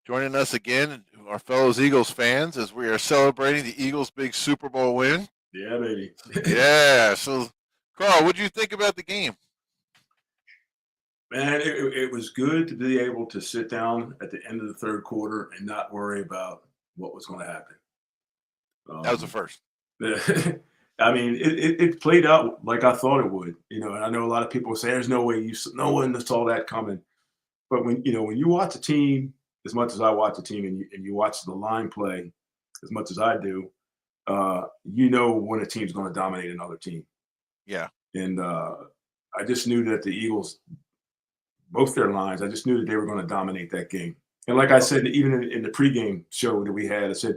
joining us again, our fellow Eagles fans, as we are celebrating the Eagles' big Super Bowl win. Yeah, baby. Yeah. So, Carl, what did you think about the game? Man, it was good to be able to sit down at the end of the third quarter and not worry about what was going to happen. That was the first. I mean, it played out like I thought it would. And I know a lot of people say there's no way no one saw that coming. But when you watch a team as much as I watch a team, and you watch the line play as much as I do, when a team's going to dominate another team. Yeah. And I just knew that the Eagles, both their lines, I just knew that they were going to dominate that game. And like I said, even in the pregame show that we had, I said,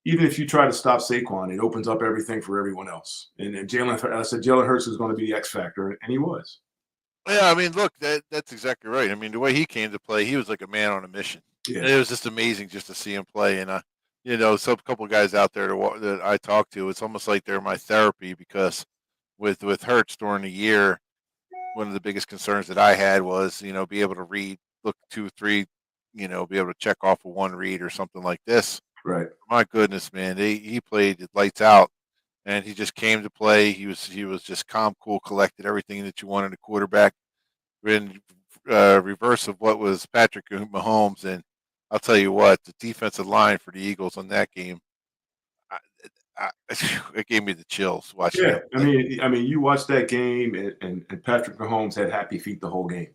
even if you try to stop Saquon, it opens up everything for everyone else. And Jalen Hurts is going to be the X factor, and he was. Yeah, I mean, look, that's exactly right. I mean, the way he came to play, he was like a man on a mission. Yeah. And it was just amazing just to see him play. And some couple of guys out there that I talk to, it's almost like they're my therapy, because with Hurts during the year, one of the biggest concerns that I had was, be able to read, look 2, 3, be able to check off a one read or something like this. Right. My goodness, man, he played lights out, and he just came to play. He was just calm, cool, collected, everything that you wanted a quarterback. In reverse of what was Patrick Mahomes, and I'll tell you what, the defensive line for the Eagles on that game, it gave me the chills watching. Yeah, I mean, you watched that game, and Patrick Mahomes had happy feet the whole game.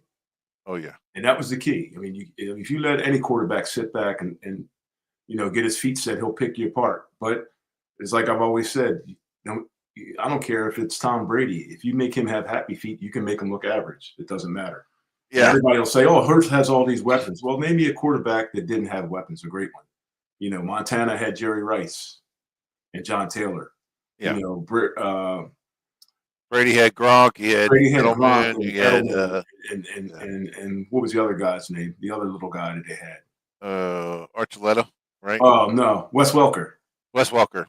Oh yeah, and that was the key. I mean, if you let any quarterback sit back and get his feet set, he'll pick you apart. But it's like I've always said, I don't care if it's Tom Brady. If you make him have happy feet, you can make him look average. It doesn't matter. Yeah. And everybody will say, "Oh, Hurts has all these weapons." Well, maybe a quarterback that didn't have weapons, a great one. Montana had Jerry Rice and John Taylor. Yeah. Brady had Gronk. He had Gronk. He had and what was the other guy's name? The other little guy that they had. Archuleta, right? Oh no, Wes Welker. Wes Welker.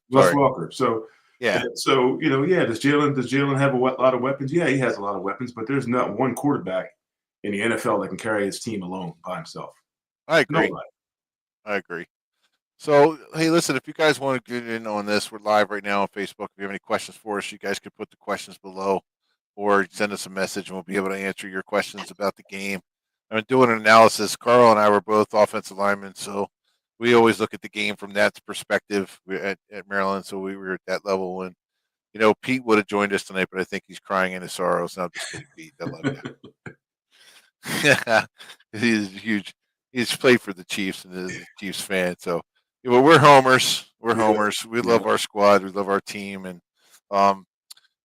So. Yeah. So does Jalen have a lot of weapons? Yeah, he has a lot of weapons, but there's not one quarterback in the NFL that can carry his team alone by himself. I agree. Nobody. I agree. So hey, listen, if you guys want to get in on this, we're live right now on Facebook. If you have any questions for us, you guys can put the questions below, or send us a message, and we'll be able to answer your questions about the game. I'm doing an analysis. Carl and I were both offensive linemen, so we always look at the game from that perspective at Maryland, so we were at that level. And, Pete would have joined us tonight, but I think he's crying in his sorrows. No, I'm just kidding, Pete. I love you. He's huge. He's played for the Chiefs and is a Chiefs fan. So, we're homers. We're homers. We love our squad. We love our team. And,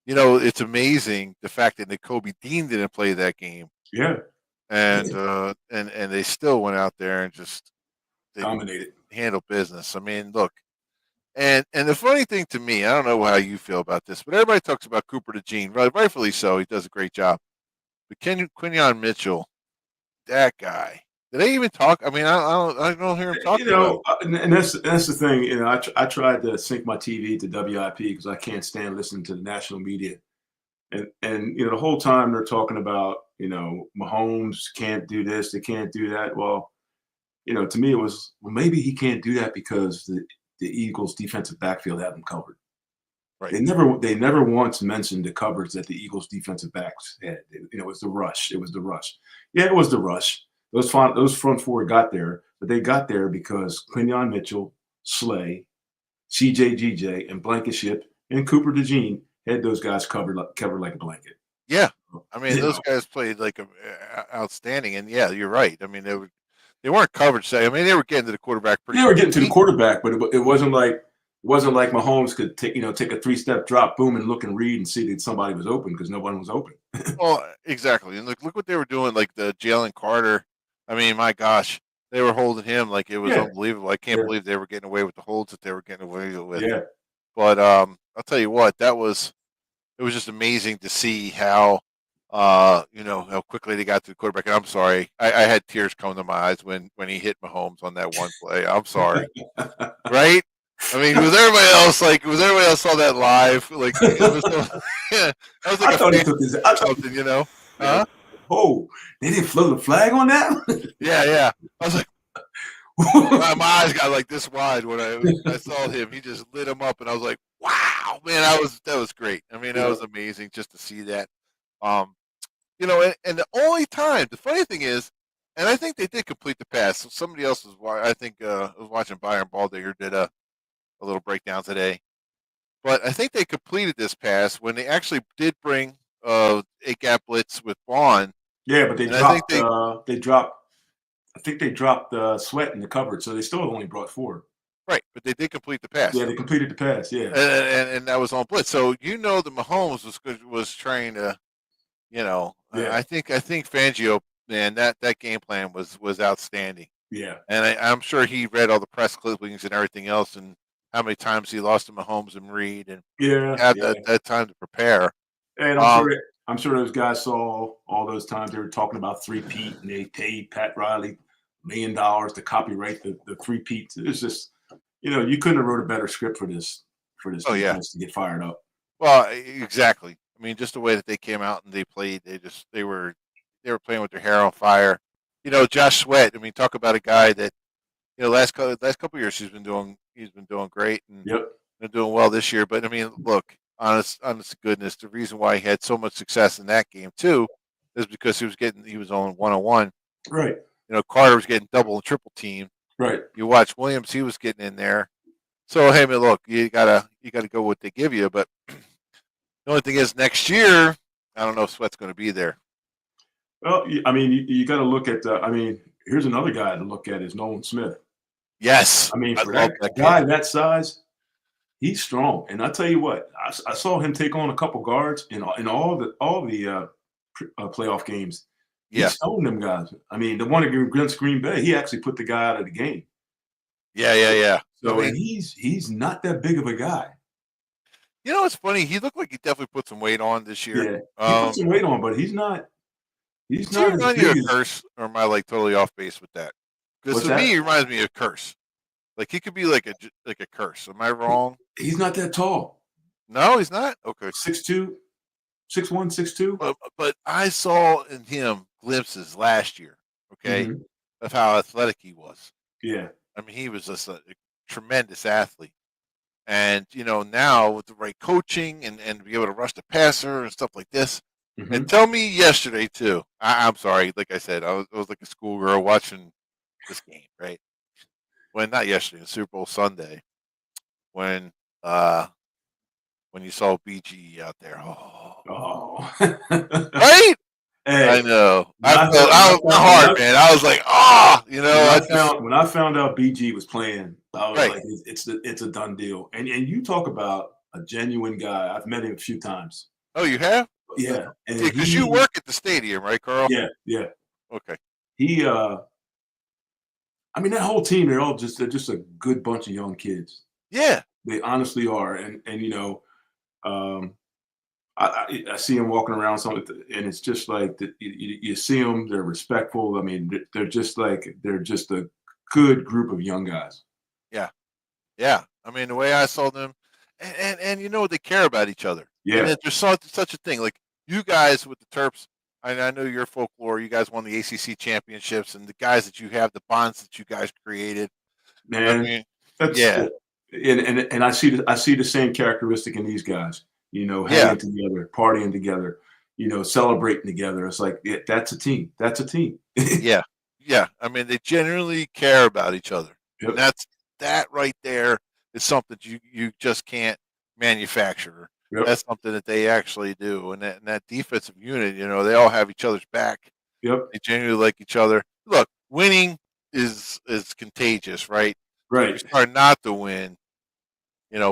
it's amazing the fact that Kobe Dean didn't play that game. Yeah. And they still went out there and just dominated, handle business. I mean, look, and the funny thing to me, I don't know how you feel about this, but everybody talks about Cooper DeJean, rightfully so. He does a great job. But Quinyon Mitchell, that guy, did they even talk? I mean, I don't hear him talking. And that's the thing. I tried to sync my TV to WIP because I can't stand listening to the national media, and the whole time they're talking about Mahomes can't do this, they can't do that. Well. To me, it was, maybe he can't do that because the Eagles' defensive backfield had him covered. Right. They never once mentioned the coverage that the Eagles' defensive backs had. It was the rush. It was the rush. Yeah, it was the rush. Those front four got there, but they got there because Quinyon Mitchell, Slay, CJ, and Blankenship, and Cooper DeJean had those guys covered like a blanket. Yeah, I mean, those guys played like outstanding, and yeah, you're right. I mean, they weren't coverage. I mean, they were getting to the quarterback pretty. They were getting to the quarterback, but it wasn't like Mahomes could take a 3-step drop, boom, and look and read and see that somebody was open because no one was open. Well, exactly, and look what they were doing. Like the Jalen Carter. I mean, my gosh, they were holding him like it was unbelievable. I can't believe they were getting away with the holds that they were getting away with. Yeah. But I'll tell you what, it was just amazing to see how. How quickly they got to the quarterback. And I'm sorry, I had tears coming to my eyes when he hit Mahomes on that one play. I'm sorry, right? I mean, was everybody else saw that live? Like, it was, I was like, I thought he took his. Huh? oh, they didn't float a flag on that? Yeah, yeah. I was like, my eyes got like this wide when I saw him. He just lit him up, and I was like, wow, man, that was great. I mean, that Yeah, was amazing just to see that. Um, and the only time, the funny thing is, and I think they did complete the pass. So somebody else I think, was watching Byron Baldinger did a little breakdown today. But I think they completed this pass when they actually did bring a gap blitz with Vaughn, yeah, but and I think they they dropped. I think they dropped Sweat in the coverage, so they still only brought 4. right, but they did complete the pass Yeah, though, they completed the pass. Yeah, and that was on blitz. So the Mahomes was trying to, yeah, I think Fangio, man, that game plan was outstanding. yeah, And I'm sure he read all the press clippings and everything else, and how many times he lost to Mahomes and Reed, and yeah, had yeah. that time to prepare. And Um, I'm sure those guys saw all those times they were talking about three-peat, and they paid Pat Riley $1 million to copyright the three-peats. It's just, you couldn't have wrote a better script for this oh yeah, defense to get fired up. well, exactly. I mean, just the way that they came out and they played, they were playing with their hair on fire. Josh Sweat. I mean, talk about a guy that last couple of years he's been doing great and Yep. been doing well this year. But I mean, look, honest to goodness, the reason why he had so much success in that game too is because he was on 1-on-1. Right. Carter was getting double and triple team. Right. You watch Williams; he was getting in there. So hey, man, look, you gotta go what they give you. But the only thing is, next year, I don't know if Sweat's going to be there. Well, I mean, you got to look at. I mean, here's another guy to look at is Nolan Smith. Yes, I mean, I for love that that kid. guy that size, he's strong. And I tell you what, I saw him take on a couple guards in all the playoff games. He Yeah, stoned them guys. I mean, the one against Green Bay, he actually put the guy out of the game. yeah, yeah, yeah. I So, and mean, he's not that big of a guy. it's funny. He looked like he definitely put some weight on this year. Yeah, he put some weight on, but he's not. He's Does he not as remind you big of as Curse, or am I like totally off base with that? Because what's to me, that? he reminds me of Curse. Like he could be like a Curse. Am I wrong? He's not that tall. No, he's not. Okay, 6'2", 6'1", 6'2". but I saw in him glimpses last year. Okay, Mhm. of how athletic he was. Yeah. I mean, he was just a tremendous athlete. And now with the right coaching and be able to rush the passer and stuff like this. And Mhm. tell me yesterday too. I'm sorry, like I said, I was like a schoolgirl watching this game, right? When not yesterday, Super Bowl Sunday, when uh when you saw BG out there. Oh, Oh. right? I Hey, know. when I My found heart, man. I was like, I just when I found out BG was playing, I was right. like, it's a done deal. And you talk about a genuine guy. I've met him a few times. Oh, you have? Yeah, and Because you work at the stadium, right, Carl? yeah, yeah. Okay. He I mean that whole team, they're just a good bunch of young kids. Yeah. They honestly are. And um I see him walking around something, and it's just like you see them. They're respectful. I mean, they're just a good group of young guys. Yeah. Yeah. I mean, the way I saw them, and they care about each other. And Yeah, there's such a thing. Like you guys with the Terps, I know your folklore. You guys won the ACC championships, and the guys that you have, the bonds that you guys created. I man. mean, That's yeah, and I see the same characteristic in these guys. yeah, Hanging together, partying together, celebrating together. It's like that's a team. That's a team. yeah, yeah. I mean, they genuinely care about each other, and Yep. that right there is something you just can't manufacture. Yep. That's something that they actually do, and that defensive unit, they all have each other's back. Yep. They genuinely like each other. Look, winning is contagious, right? If you Right. start not to win,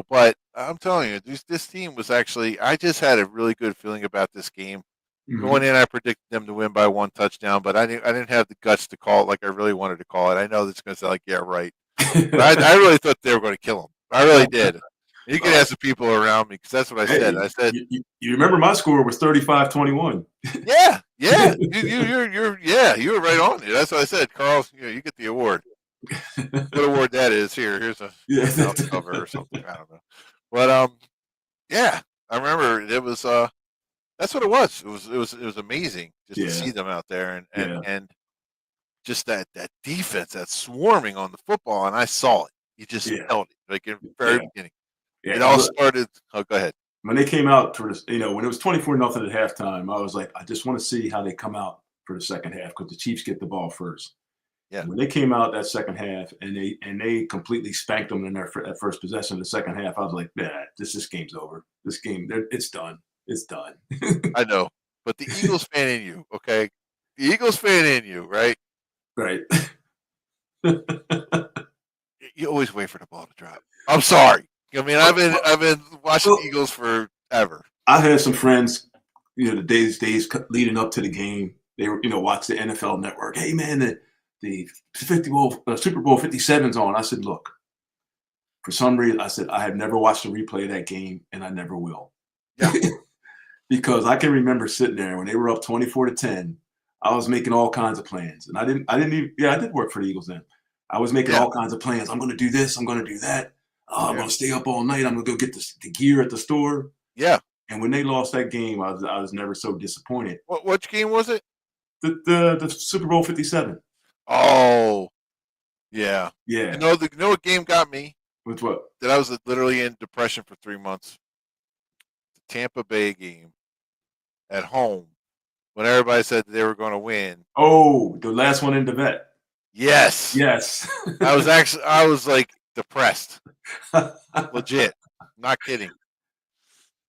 but I'm telling you, this team was actually. I just had a really good feeling about this game. Going Mhm. in, I predicted them to win by one touchdown, but I didn't have the guts to call it like I really wanted to call it. I know that's going to sound like, yeah, right, but I really thought they were going to kill him. I really did. You can Uh, ask the people around me because that's what I said. hey, I said, you remember my score was 35-21. yeah, yeah, yeah, you were right on it. That's what I said, Carl. You get the award. What award that is? Here's a Yeah. mouse cover or something. I don't know, but yeah, I remember it was. That's what it was. It was amazing just to Yeah, see them out there and yeah, and just that defense, that swarming on the football, and I saw it. You just yeah, felt it, like in the very yeah, beginning. yeah. It I all look, started. Oh, go ahead. when they came out for this, when it was 24-0 at halftime, I was like, I just want to see how they come out for the second half because the Chiefs get the ball first. Yeah, And when they came out that second half and they completely spanked them in that first possession of the second half, I was like, yeah, this game's over. This game, it's done. It's done. I know, but the Eagles fan in you, okay? The Eagles fan in you, right? Right. You always wait for the ball to drop. I'm sorry. I mean, I've Well, been well, I've been watching well, Eagles forever. I had some friends, the days leading up to the game. They were, watch the NFL Network. Hey, man, the 50 Bowl, Super Bowl 57's on. I said, look, for some reason, I said, I have never watched a replay of that game, and I never will. Yeah, Because I can remember sitting there when they were up 24-10. I was making all kinds of plans. And I didn't even, yeah, I did work for the Eagles then. I was making yeah, all kinds of plans. I'm going to do this. I'm going to do that. Oh, I'm yeah, going to stay up all night. I'm going to go get the gear at the store. yeah. And when they lost that game, I was never so disappointed. What which game was it? The Super Bowl 57. Oh, yeah. Yeah. You know what game got me? With what? That I was literally in depression for 3 months. The Tampa Bay game at home when everybody said they were going to win. Oh, the last one in the vet. Yes, Yes. I was like depressed, legit, not kidding.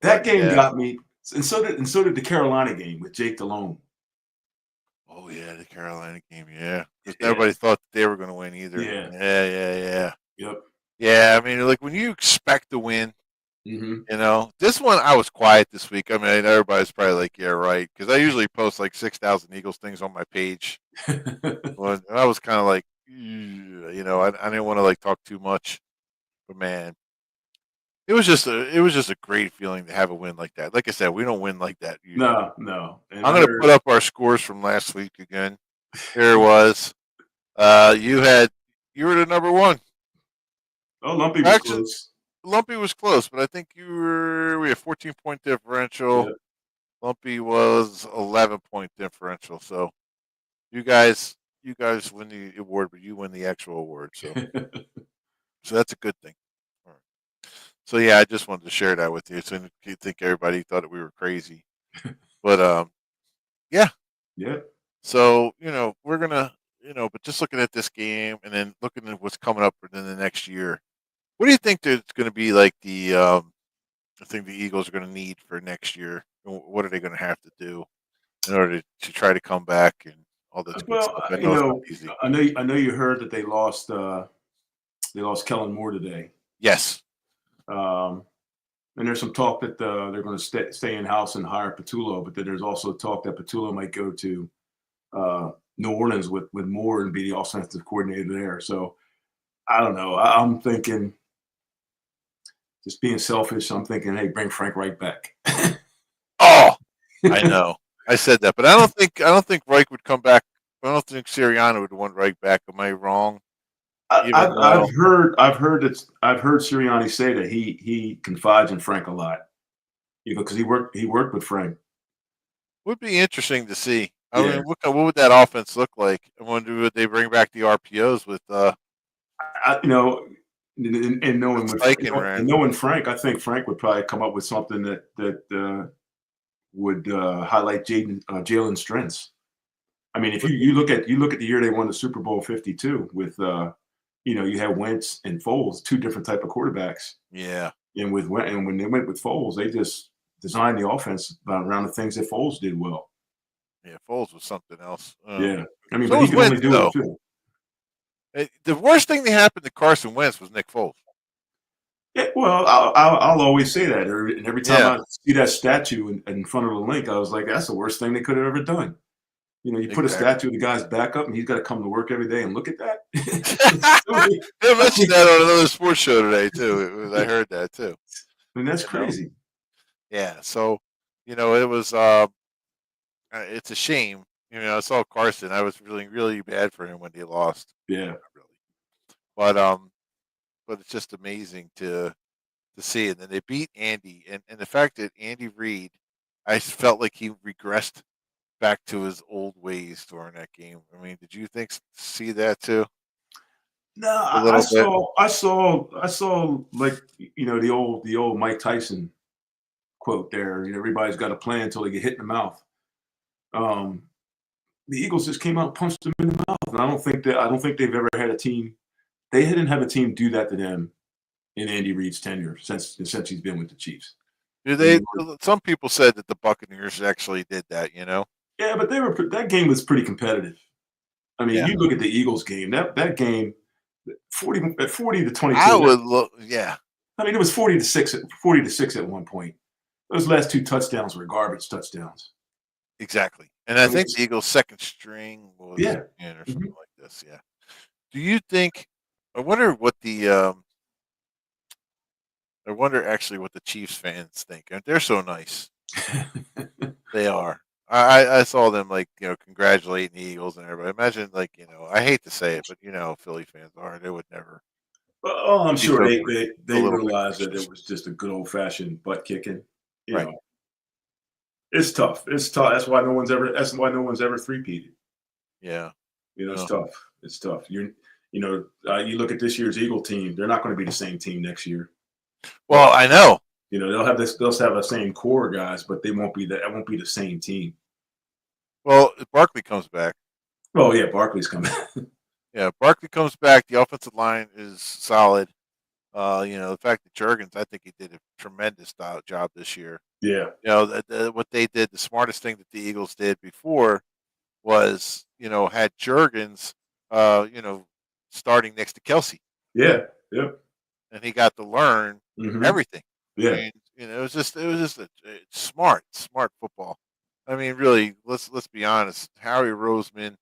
But That game yeah, got me. And so did the Carolina game with Jake Delhomme. oh yeah, the Carolina game, yeah, because Yeah. nobody thought that they were going to win either. Yeah. Yeah, yeah, yeah, Yep. yeah. I mean, like when you expect to win, Hmm. this one I was quiet this week. I mean, everybody's probably like, yeah, right, because I usually post like 6,000 Eagles things on my page. Well, and I was kind of like, I didn't want to like talk too much, but man, it was just a great feeling to have a win like that. Like I said, we don't win like that usually. No, no. And I'm I gonna heard, put up our scores from last week again. Here it was. You had you were the number one. oh, Lumpy was Actually, close. Lumpy was close, but I think we had 14-point differential. Yeah. Lumpy was 11-point differential. So you guys you guys win the award, but you win the actual award. So that's a good thing. All right. So yeah, I just wanted to share that with you. So you think everybody thought that we were crazy, but yeah. Yeah. So we're gonna but just looking at this game and then looking at what's coming up within the next year, what do you think that's going to be like the thing the Eagles are going to need for next year? And what are they going to have to do in order to try to come back and all this good Well, stuff? I know it's not easy. I know you heard that they lost Kellen Moore today. Yes. Um, and there's some talk that they're going to stay in house and hire Patullo, but then there's also talk that Patullo might go to New Orleans with Moore and be the offensive coordinator there. So I don't know. I'm thinking, just being selfish, I'm thinking, hey, bring Frank Reich back. Oh, I know. I said that, but I don't think Reich would come back. I don't think Sirianni would want Reich back. Am I wrong? I, Even I've, though I've heard Sirianni say that he confides in Frank a lot, because he worked with Frank. would be interesting to see. I Yeah, mean, what would that offense look like? I wonder would they bring back the RPOs with I, you know, and knowing Steichen ran? knowing Frank, I think Frank would probably come up with something that would highlight Jalen's strengths. I mean, if Would you look at the year they won the Super Bowl 52 with you had Wentz and Foles, two different type of quarterbacks, yeah, and when they went with Foles, they just designed the offense around the things that Foles did well. yeah. Foles was something else. Yeah, I mean, So but he was could only Wentz do it though. too. The worst thing that happened to Carson Wentz was Nick Foles. Yeah, well, I'll always say that, and every time Yeah, I see that statue in front of the link, I was like, that's the worst thing they could have ever done. You put a exactly. statue of the guy's back up, and he's got to come to work every day and look at that. They I mentioned mean, that on another sports show today too. I heard that too. that's You know, crazy. yeah. So it was. It's a shame. I saw Carson. I was really, really bad for him when they lost. Yeah, Not really, but it's just amazing to see. And then they beat Andy, and the fact that Andy Reid I felt like he regressed back to his old ways during that game. I mean, did you see that too No, a I little bit? saw like the old Mike Tyson quote there. Everybody's got a plan until they get hit in the mouth. Um, the Eagles just came out and punched them in the mouth, and I don't think they've ever had a team. They didn't have a team do that to them in Andy Reid's tenure since he's been with the Chiefs. Do I they? mean, Some people said that the Buccaneers actually did that. yeah, but that game was pretty competitive. I mean, Yeah, you look at the Eagles game. That game, 40-22. I would look. Yeah, I mean, it was 40-6 at one point. Those last two touchdowns were garbage touchdowns. exactly. And I I mean, think the Eagles' second string was yeah. in or something Mhm. like this. Yeah. Do you think? I wonder what the. I wonder actually what the Chiefs fans think. And they're so nice. They are. I saw them congratulating the Eagles and everybody. Imagine I hate to say it, but Philly fans are. They would never Oh, I'm be sure so a they little bit realized that gracious. it was just a good old fashioned butt kicking. You Right. know, it's tough. It's tough. That's why no one's ever three-peated. Yeah. It's Yeah. tough. It's tough. You look at this year's Eagle team. They're not going to be the same team next year. Well, I know. They'll have the same core guys, but they won't be that. It won't be the same team. Well, if Barkley comes back. Oh yeah, Barkley's coming. Yeah, Barkley comes back. The offensive line is solid. The fact that Jurgens, I think he did a tremendous job this year. Yeah, What they did, the smartest thing that the Eagles did before was, had Jurgens, uh, you know, starting next to Kelsey, yeah, yep. and he got to learn Hmm. everything. I Yeah, mean, it was just a smart football. I mean, really, let's be honest. Howie Roseman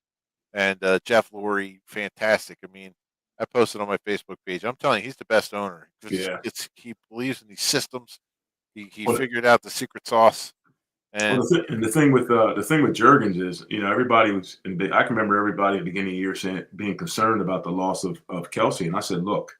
and Jeff Lurie, fantastic. I mean, I posted on my Facebook page. I'm telling you, he's the best owner because yeah. he believes in these systems. He Well, figured out the secret sauce, well, and the thing with Jurgens is, everybody was. I can remember everybody at the beginning of the year being concerned about the loss of Kelsey, and I said, look,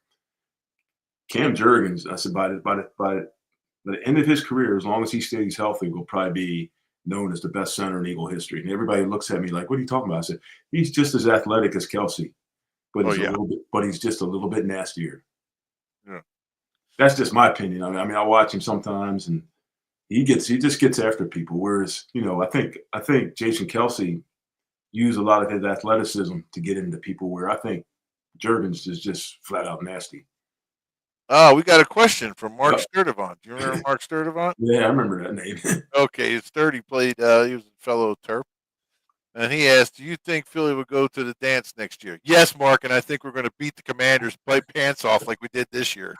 Cam Jurgens. I said by the end of his career, as long as he stays healthy, will probably be known as the best center in Eagle history. And everybody looks at me like, "What are you talking about?" I said, "He's just as athletic as Kelsey, but oh he's a yeah, little bit, but he's just a little bit nastier." yeah. That's just my opinion. I mean, I watch him sometimes, and he just gets after people. Whereas, I think Jason Kelsey used a lot of his athleticism to get into people. Where I think Jurgens is just flat out nasty. Oh, we got a question from Mark Yep. Sturdivant. Do you remember Mark Sturdivant? Yeah, I remember that name. Okay, he's 30. Played. He was a fellow Terp, and he asked, "Do you think Philly would go to the dance next year?" Yes, Mark, and I think we're going to beat the Commanders, play pants off like we did this year.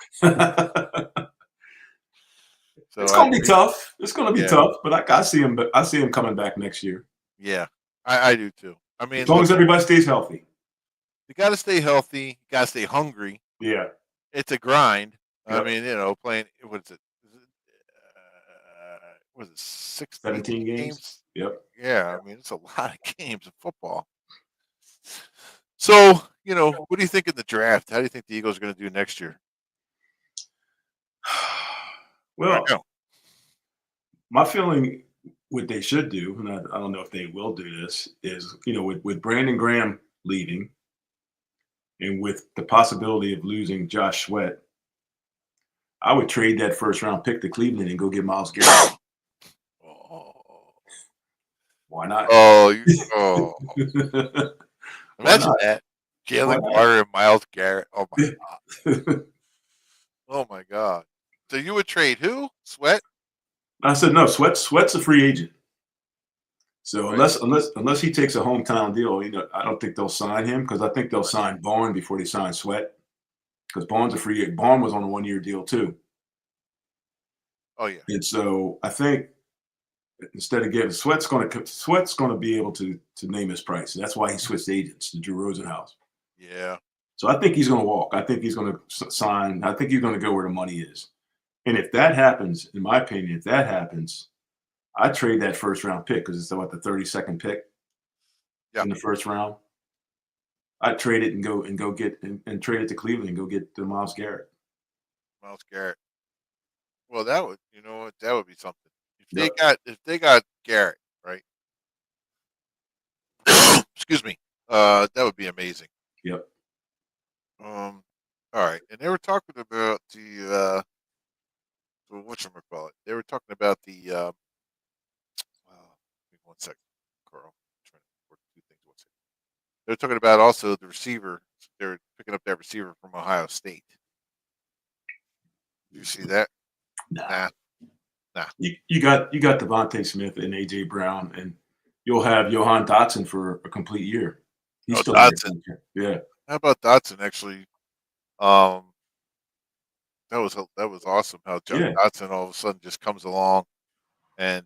So It's gonna be tough. It's gonna be yeah, tough, but I see him coming back next year. yeah, I do too. I As mean, long look, as everybody stays healthy. you got to stay healthy. You got to stay hungry. Yeah. It's a grind. I Yep. mean, playing what is it? Was it 16 17 games. games? Yep. Yeah, I mean, it's a lot of games of football. So, what do you think in the draft? How do you think the Eagles are going to do next year? I Well, know. my feeling, what they should do, and I don't know if they will do this, is with Brandon Graham leaving, and with the possibility of losing Josh Sweat, I would trade that first round pick to Cleveland and go get Miles Garrett. Oh, Why not? oh, Why imagine not? that. Why Jalen not? Carter and Miles Garrett. Oh my god. Oh my god. So you would trade who? Sweat? I said no. Sweat's a free agent. So Right. unless he takes a hometown deal, I don't think they'll sign him because I think they'll Right. sign Vaughn before they sign Sweat because Vaughn's a free agent. Vaughn was on a 1 year deal too, Oh yeah. and so I think instead of giving Sweat's going to be able to name his price. That's why he switched agents to Drew Rosenhaus. Yeah. So I think he's going to walk. I think he's going to sign. I think he's going to go where the money is. And if that happens, in my opinion, if that happens, I trade that first round pick because it's about the 32nd pick Yeah. in the first round. I'd trade it and go get and trade it to Cleveland and go get the Miles Garrett. Miles Garrett. Well, that would, that would be something. Yep. if they got Garrett, right? Excuse me. That would be amazing. Yep. All right, and they were talking about what you call it? They were talking about the give me 1 second, Carl. I'm trying to work two things. 1 second. They were talking about also the receiver. They were picking up that receiver from Ohio State. Do you see that? Nah. Nah, nah. You got Devontae Smith and AJ Brown, and you'll have Johan Dotson for a complete year. He's Oh, still under Dotson. contract. Yeah. How about Dotson? Actually, um, that was awesome. How Yeah. Dotson all of a sudden just comes along and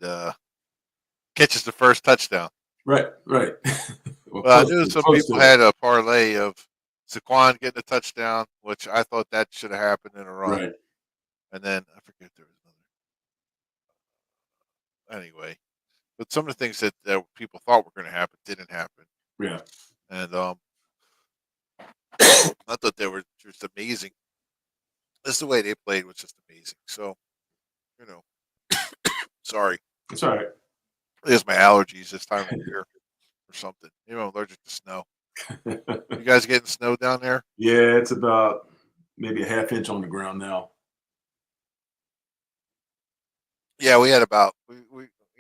catches the first touchdown. Right. Right. Well, Well, I close knew to some close people to it. had a parlay of Saquon getting a touchdown, which I thought that should have happened in a run. Right. And then I forget there was another. Anyway, but some of the things that people thought were going to happen didn't happen, Yeah. and I thought they were just amazing. Just the way they played was just amazing. So you know, sorry, It's all right. it's my allergies this time of year or something. I'm allergic to snow. You guys getting snow down there? Yeah, it's about maybe a half inch on the ground now. Yeah, we had about we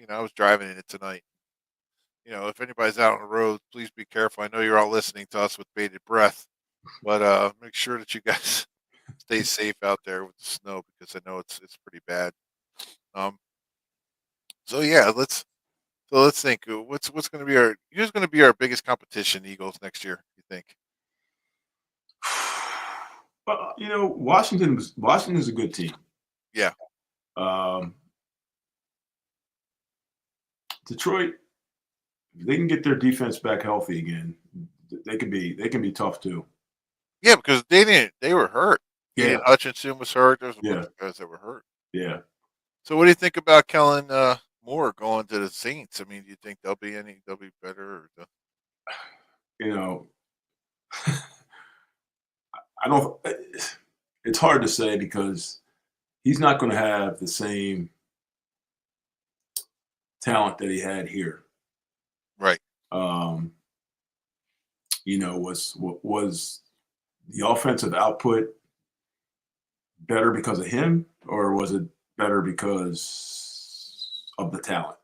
I was driving in it tonight. If anybody's out on the road, please be careful. I know you're all listening to us with bated breath, but make sure that you guys stay safe out there with the snow because I know it's pretty bad. Um, so yeah, let's think. What's going to be who's going to be our biggest competition, Eagles next year? You think? Well, Washington's a good team. Yeah, Um, Detroit, if they can get their defense back healthy again, they can be tough too. yeah, because they were hurt. Yeah, Aiden Hutchinson was hurt. There's a bunch yeah, of guys that were hurt. yeah. So what do you think about Kellen Moore going to the Saints? I mean, do you think they'll be better? You know, I don't. It's hard to say because he's not going to have the same talent that he had here. Right. Um, was the offensive output better because of him, or was it better because of the talent?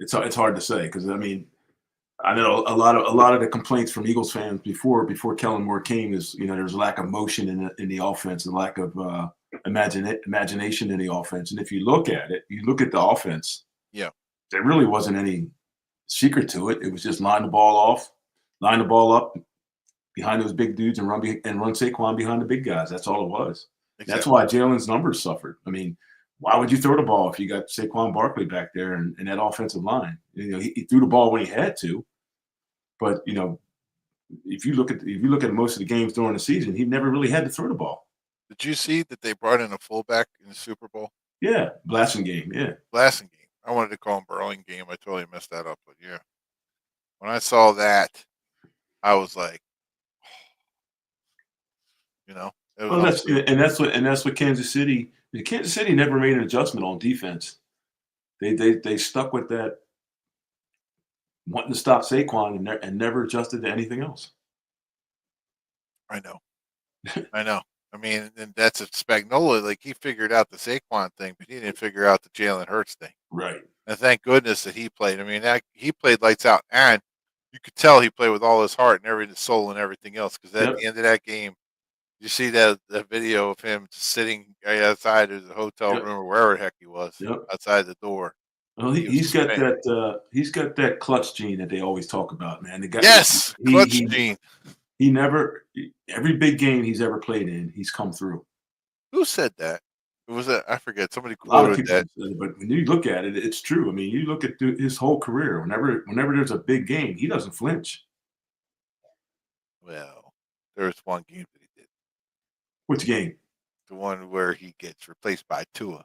It's hard to say because I know a lot of the complaints from Eagles fans before Kellen Moore came is there's a lack of motion in the offense and lack of imagination in the offense. And if you look at it, you look at the offense, Yeah. there really wasn't any secret to it. It was just line the ball up behind those big dudes and run Saquon behind the big guys. That's all it was. That's Exactly. why Jalen's numbers suffered. I mean, why would you throw the ball if you got Saquon Barkley back there and that offensive line? He threw the ball when he had to, but if you look at most of the games during the season, he never really had to throw the ball. Did you see that they brought in a fullback in the Super Bowl? Yeah, blasting game. Yeah, Blasting game. I wanted to call him Burrowing game. I totally messed that up, but yeah. When I saw that, I was like, it was well, that's unbelievable. and that's what Kansas City. Kansas City never made an adjustment on defense. They stuck with that wanting to stop Saquon and never adjusted to anything else. I know. I know. I mean, and that's a Spagnola. Like he figured out the Saquon thing, but he didn't figure out the Jalen Hurts thing. Right. And thank goodness that he played. I mean, he played lights out, and you could tell he played with all his heart and every soul and everything else. Because at Yep. the end of that game, you see that video of him sitting right outside of the hotel Yep. room or wherever the heck he was, Yep. outside the door. Well, He was he's got spent. that clutch gene that they always talk about, man. The guy Yes, he clutch he gene. he never every big game he's ever played in, he's come through. Who said that? It was I forget. Somebody A lot of quoted people that. have said it, but when you look at it, it's true. I mean, you look at his whole career. Whenever there's a big game, he doesn't flinch. Well, there was one game that he did. Which game? The one where he gets replaced by Tua.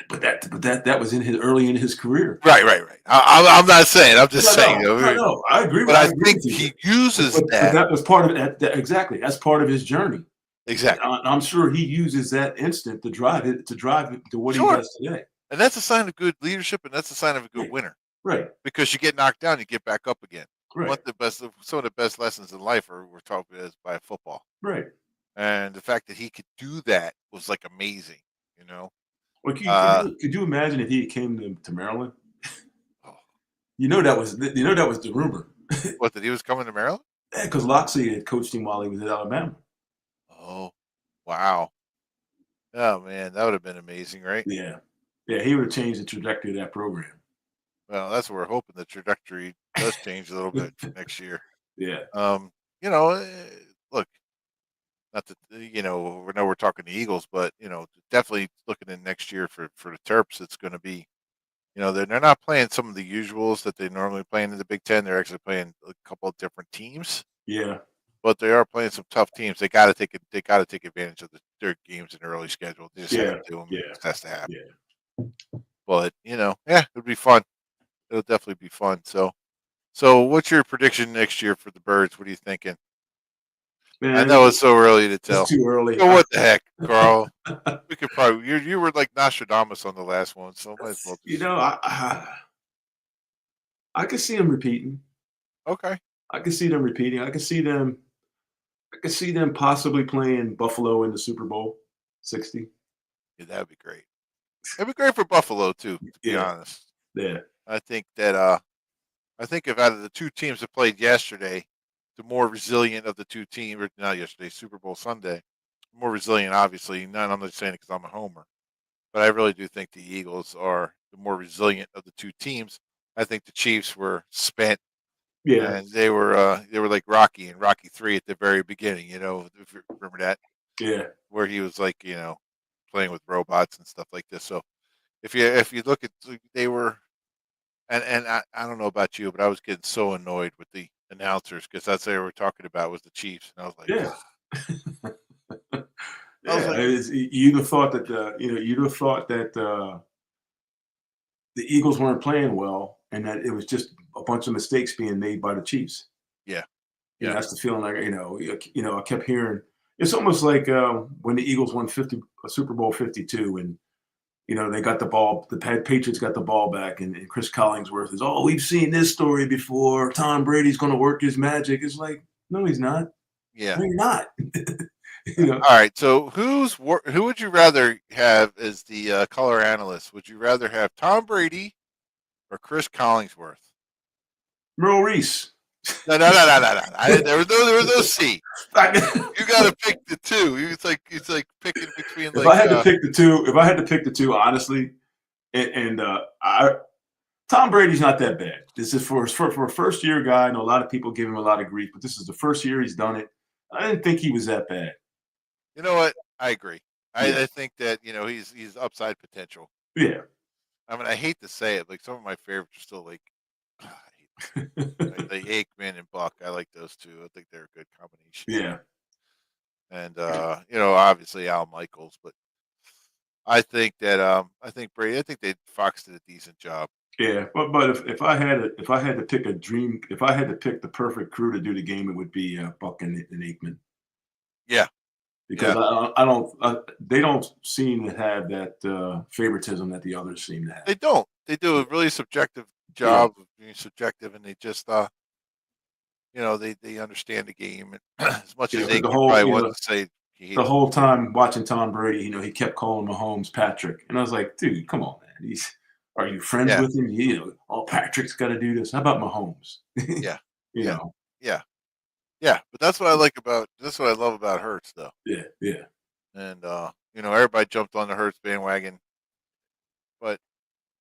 But that was early in his career. Right. I'm not saying. I'm just saying. No. I agree. But I I agree think with you. he uses But that. that was part of it. Exactly. That's part of his journey. Exactly. I'm sure he uses that instant to drive it to what he Sure. does today. And that's a sign of good leadership, and that's a sign of a good Right, winner right, because you get knocked down, you get back up again. right, Some of the best lessons in life are were taught us by football, right. and the fact that he could do that was like amazing. You know, Well, uh, could you imagine if he came to Maryland? oh, You know that was the rumor. what that he was coming to Maryland? Yeah, because Loxley had coached him while he was at Alabama. Oh, wow. Oh man, that would have been amazing, right? Yeah, yeah, he would have changed the trajectory of that program. Well, that's what we're hoping the trajectory does change a little bit for next year. Yeah, Um, you know, look, not that we know we're talking the Eagles, but definitely looking in next year for the Terps, it's going to be they're not playing some of the usuals that they normally play in the Big Ten. They're actually playing a couple of different teams, yeah, but they are playing some tough teams. They got to take advantage of their games in the early schedule. They just have yeah, to. I mean, it yeah, just has to happen. yeah. But yeah, it'll be fun. It'll definitely be fun. So what's your prediction next year for the Birds? What are you thinking? I Man, know it's so early to it's tell. too early. So what the heck, Carl? We could probably you were like Nostradamus on the last one, so might as well You just know, I can see them repeating. okay. I can see them repeating. I can see them possibly playing Buffalo in the Super Bowl 60. Yeah, that'd be great. It'd be great for Buffalo too, to be Yeah, honest. yeah, I think that I think if out of the two teams that played yesterday, the more resilient of the two teams, or not yesterday, Super Bowl Sunday, more resilient, obviously. Not I'm not saying it because I'm a homer, but I really do think the Eagles are the more resilient of the two teams. I think the Chiefs were spent yeah, and they were like Rocky in Rocky 3 at the very beginning. If you remember that, yeah, where he was like playing with robots and stuff like this. So if you look at they were and I don't know about you, but I was getting so annoyed with the announcers because that's what they were talking about was the Chiefs, and I was like, yeah. I was Yeah, like, you'd have thought that you'd have thought that the Eagles weren't playing well, and that it was just a bunch of mistakes being made by the Chiefs. yeah, You know, yeah, that's the feeling. I kept hearing. It's almost like when the Eagles won Super Bowl 52, and they got the ball. The Patriots got the ball back, and Chris Collingsworth is, oh, we've seen this story before. Tom Brady's going to work his magic. It's like, no, he's not. yeah. No, you're not. you know, All right, so who would you rather have as the color analyst? Would you rather have Tom Brady or Chris Collingsworth? Merle Reese. No, no, no, no, no, no. There was no C. You got to pick the two. It's like picking between If I like had to pick the two, honestly, and Tom Brady's not that bad. This is for a first year guy. I know a lot of people give him a lot of grief, but this is the first year he's done it. I didn't think he was that bad. you know what? I agree. Yeah, I think that he's upside potential. yeah, I mean, I hate to say it, like some of my favorites are still like I hate like Aikman and Buck. I like those two. I think they're a good combination. yeah, And obviously Al Michaels, but I think Brady. I think Fox did a decent job. yeah. But if I had to pick a dream, if I had to pick the perfect crew to do the game, it would be Buck and Aikman, Yeah, because yeah. I don't they don't seem to have that favoritism that the others seem to have. They don't. They do a really subjective Yeah, job of being subjective, and they just they understand the game and as much as yeah. Because Aikman probably wants to say he the hates whole football. time watching Tom Brady, he kept calling Mahomes Patrick, and I was like, dude, come on, man. Are you friends Yeah, with him? Oh, Patrick's got to do this. How about Mahomes? yeah, you yeah, know, yeah, yeah. But that's what I like about. That's what I love about Hurts, though. yeah, yeah, And everybody jumped on the Hurts bandwagon, but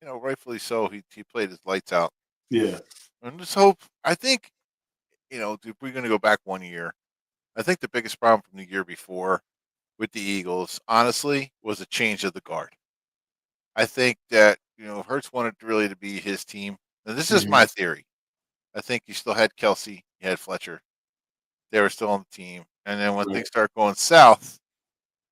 rightfully so. He played his lights out, yeah. and just hope. I think if we're going to go back 1 year, I think the biggest problem from the year before with the Eagles, honestly, was a change of the guard. I think that Hurts wanted really to be his team, and this is Hmm. my theory. I think you still had Kelsey, you had Fletcher, they were still on the team, and then when Right. things start going south,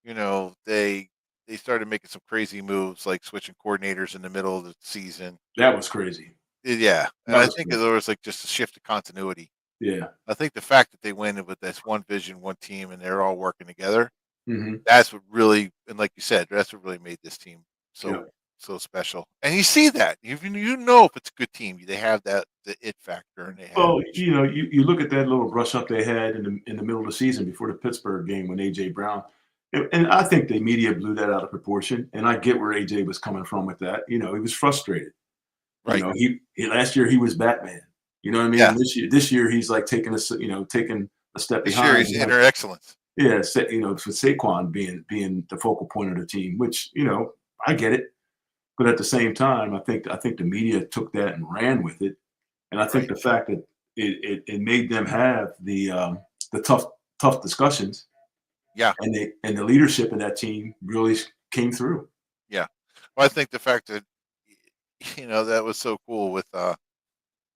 they started making some crazy moves, like switching coordinators in the middle of the season. That was crazy. Yeah, and That I was think crazy. there was like just a shift of continuity. Yeah, I think the fact that they went with this one vision, one team, and they're all working together. Hmm. That's what really, and like you said, that's what really made this team Yeah. so special. And you see that you know if it's a good team, they have that the it factor, and they have. Well, you look at that little brush up they had in the middle of the season before the Pittsburgh game when AJ Brown, and I think the media blew that out of proportion. And I get where AJ was coming from with that. He was frustrated. Right. He last year he was Batman. You know what I mean? Yeah. This year he's like taking a step This year behind. he's inner excellence. Yeah, for Saquon being the focal point of the team, which I get it, but at the same time, I think the media took that and ran with it, and I think Right. the fact that it made them have the tough discussions, Yeah. and the leadership in that team really came through. Yeah. Well, I think the fact that that was so cool with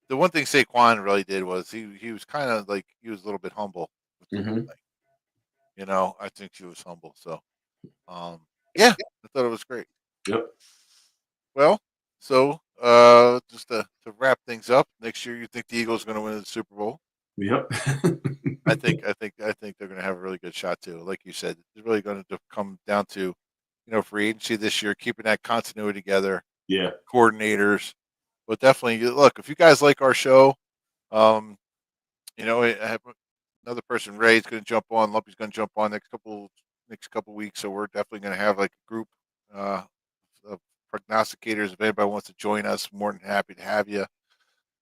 the one thing Saquon really did was he was kind of like he was a little bit humble with the whole Hmm. thing. I think he was humble. So um yeah, I thought it was great. Yep. Well, so just to wrap things up, next year you think the Eagles are going to win the Super Bowl? Yep. I think they're going to have a really good shot too. Like you said, it's really going to come down to free agency this year, keeping that continuity together, Yeah. coordinators. But definitely, look, if you guys like our show, um, I have another person, Ray's going to jump on. Lumpy's going to jump on next couple weeks. So we're definitely going to have like a group uh, of prognosticators. If anybody wants to join us, more than happy to have you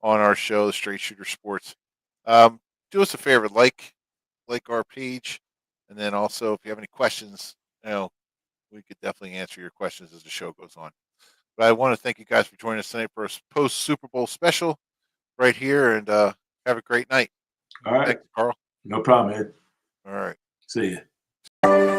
on our show, the Straight Shooter Sports. Um, do us a favor, like our page, and then also if you have any questions, we could definitely answer your questions as the show goes on. But I want to thank you guys for joining us tonight for a post Super Bowl special right here, and have a great night. All right. Thank you, Carl. No problem, Ed. All right. See you.